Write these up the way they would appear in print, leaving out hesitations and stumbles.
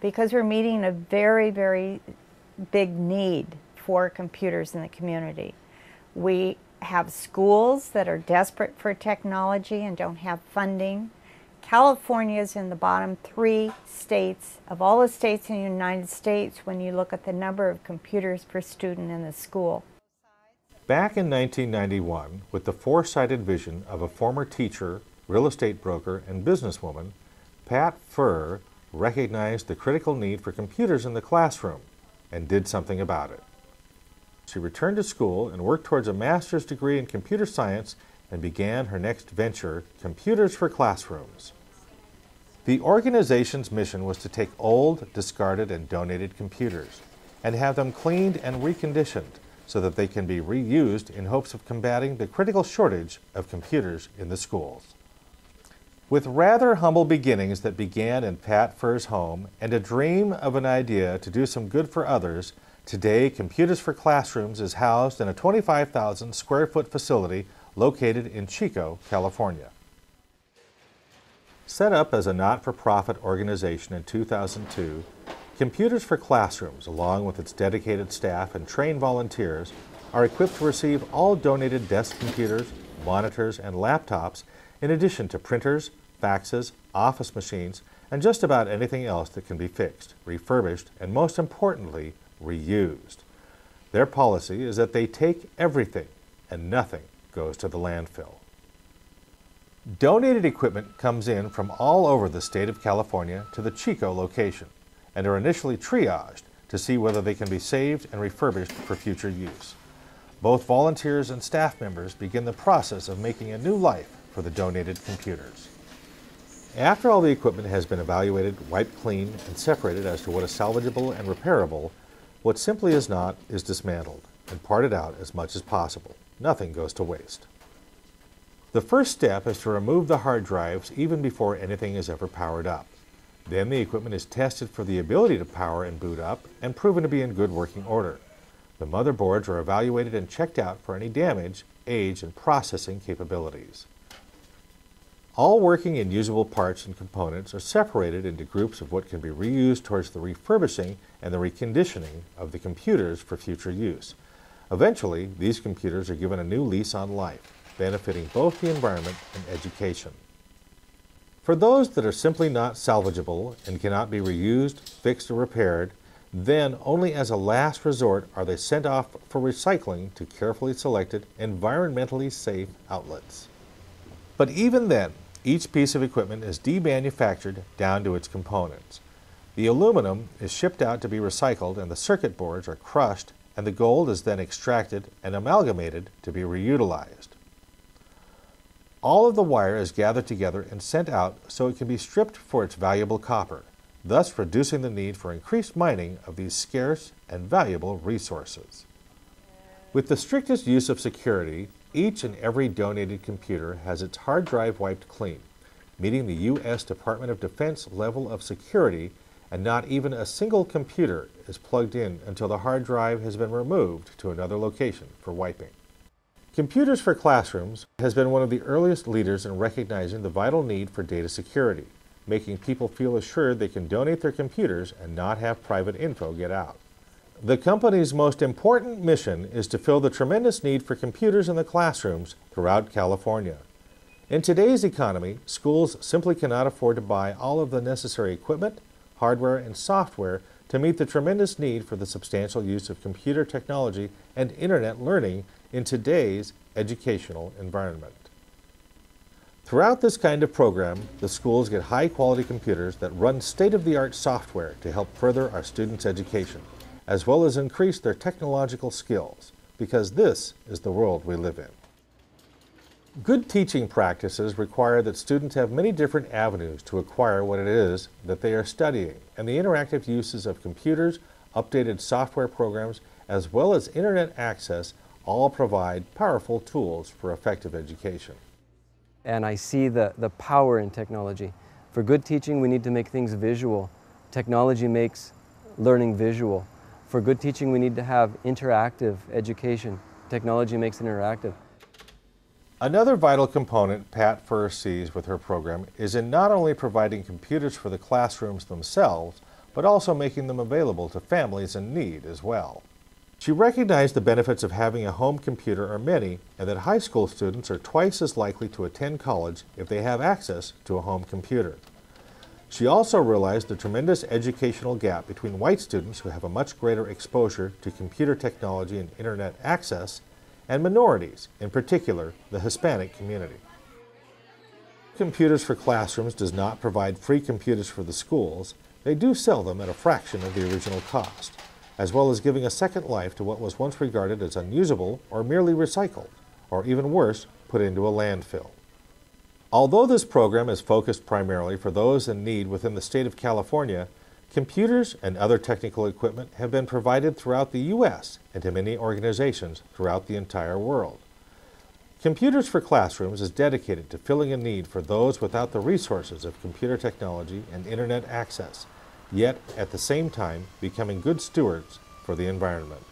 Because we're meeting a very, very big need for computers in the community. We have schools that are desperate for technology and don't have funding. California is in the bottom 3 states of all the states in the United States when you look at the number of computers per student in the school. Back in 1991, with the foresighted vision of a former teacher, real estate broker, and businesswoman, Pat Furr recognized the critical need for computers in the classroom and did something about it. She returned to school and worked towards a master's degree in computer science and began her next venture, Computers for Classrooms. The organization's mission was to take old, discarded, and donated computers and have them cleaned and reconditioned so that they can be reused in hopes of combating the critical shortage of computers in the schools. With rather humble beginnings that began in Pat Furr's home and a dream of an idea to do some good for others, today Computers for Classrooms is housed in a 25,000 square foot facility located in Chico, California. Set up as a not-for-profit organization in 2002, Computers for Classrooms, along with its dedicated staff and trained volunteers, are equipped to receive all donated desk computers, monitors, and laptops, in addition to printers, faxes, office machines, and just about anything else that can be fixed, refurbished, and most importantly, reused. Their policy is that they take everything and nothing goes to the landfill. Donated equipment comes in from all over the state of California to the Chico location and are initially triaged to see whether they can be saved and refurbished for future use. Both volunteers and staff members begin the process of making a new life for the donated computers. After all the equipment has been evaluated, wiped clean, and separated as to what is salvageable and repairable, what simply is not is dismantled and parted out as much as possible. Nothing goes to waste. The first step is to remove the hard drives even before anything is ever powered up. Then the equipment is tested for the ability to power and boot up and proven to be in good working order. The motherboards are evaluated and checked out for any damage, age, and processing capabilities. All working and usable parts and components are separated into groups of what can be reused towards the refurbishing and the reconditioning of the computers for future use. Eventually, these computers are given a new lease on life, benefiting both the environment and education. For those that are simply not salvageable and cannot be reused, fixed, or repaired, then only as a last resort are they sent off for recycling to carefully selected, environmentally safe outlets. But even then, each piece of equipment is demanufactured down to its components. The aluminum is shipped out to be recycled and the circuit boards are crushed, and the gold is then extracted and amalgamated to be reutilized. All of the wire is gathered together and sent out so it can be stripped for its valuable copper, thus reducing the need for increased mining of these scarce and valuable resources. With the strictest use of security, each and every donated computer has its hard drive wiped clean, meeting the U.S. Department of Defense level of security, and not even a single computer is plugged in until the hard drive has been removed to another location for wiping. Computers for Classrooms has been one of the earliest leaders in recognizing the vital need for data security, making people feel assured they can donate their computers and not have private info get out. The company's most important mission is to fill the tremendous need for computers in the classrooms throughout California. In today's economy, schools simply cannot afford to buy all of the necessary equipment, hardware, and software to meet the tremendous need for the substantial use of computer technology and internet learning in today's educational environment. Throughout this kind of program, the schools get high-quality computers that run state-of-the-art software to help further our students' education, as well as increase their technological skills, because this is the world we live in. Good teaching practices require that students have many different avenues to acquire what it is that they are studying, and the interactive uses of computers, updated software programs, as well as internet access all provide powerful tools for effective education. And I see the power in technology. For good teaching, we need to make things visual. Technology makes learning visual. For good teaching, we need to have interactive education. Technology makes it interactive. Another vital component Pat first sees with her program is in not only providing computers for the classrooms themselves, but also making them available to families in need as well. She recognized the benefits of having a home computer are many, and that high school students are twice as likely to attend college if they have access to a home computer. She also realized the tremendous educational gap between white students who have a much greater exposure to computer technology and internet access, and minorities, in particular the Hispanic community. Computers for Classrooms does not provide free computers for the schools. They do sell them at a fraction of the original cost, as well as giving a second life to what was once regarded as unusable or merely recycled, or even worse, put into a landfill. Although this program is focused primarily for those in need within the state of California, computers and other technical equipment have been provided throughout the U.S. and to many organizations throughout the entire world. Computers for Classrooms is dedicated to filling a need for those without the resources of computer technology and internet access, yet at the same time becoming good stewards for the environment.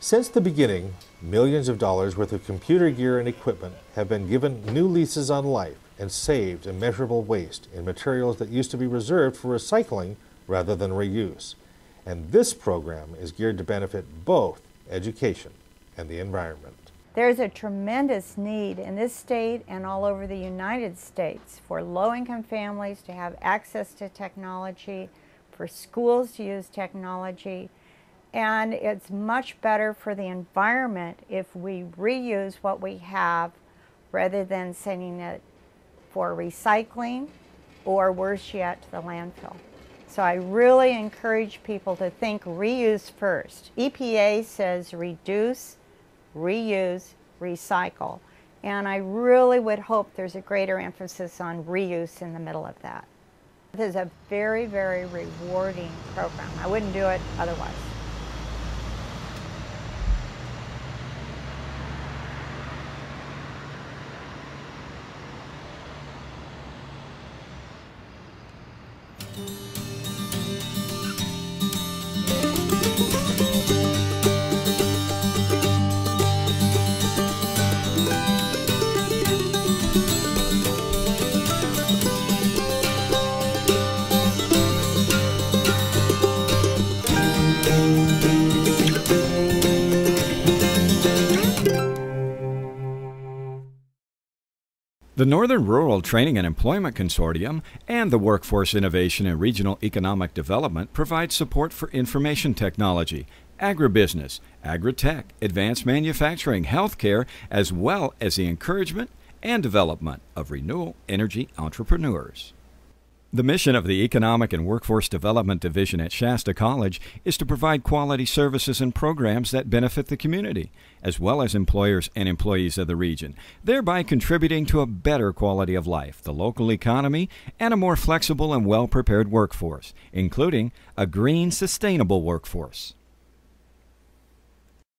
Since the beginning, millions of dollars worth of computer gear and equipment have been given new leases on life and saved immeasurable waste in materials that used to be reserved for recycling rather than reuse. And this program is geared to benefit both education and the environment. There's a tremendous need in this state and all over the United States for low-income families to have access to technology, for schools to use technology, and it's much better for the environment if we reuse what we have rather than sending it for recycling or worse yet to the landfill. So I really encourage people to think reuse first. EPA says reduce, reuse, recycle. And I really would hope there's a greater emphasis on reuse in the middle of that. This is a very, very rewarding program. I wouldn't do it otherwise. The Northern Rural Training and Employment Consortium and the Workforce Innovation and Regional Economic Development provide support for information technology, agribusiness, agri-tech, advanced manufacturing, healthcare, as well as the encouragement and development of renewable energy entrepreneurs. The mission of the Economic and Workforce Development Division at Shasta College is to provide quality services and programs that benefit the community, as well as employers and employees of the region, thereby contributing to a better quality of life, the local economy, and a more flexible and well-prepared workforce, including a green, sustainable workforce.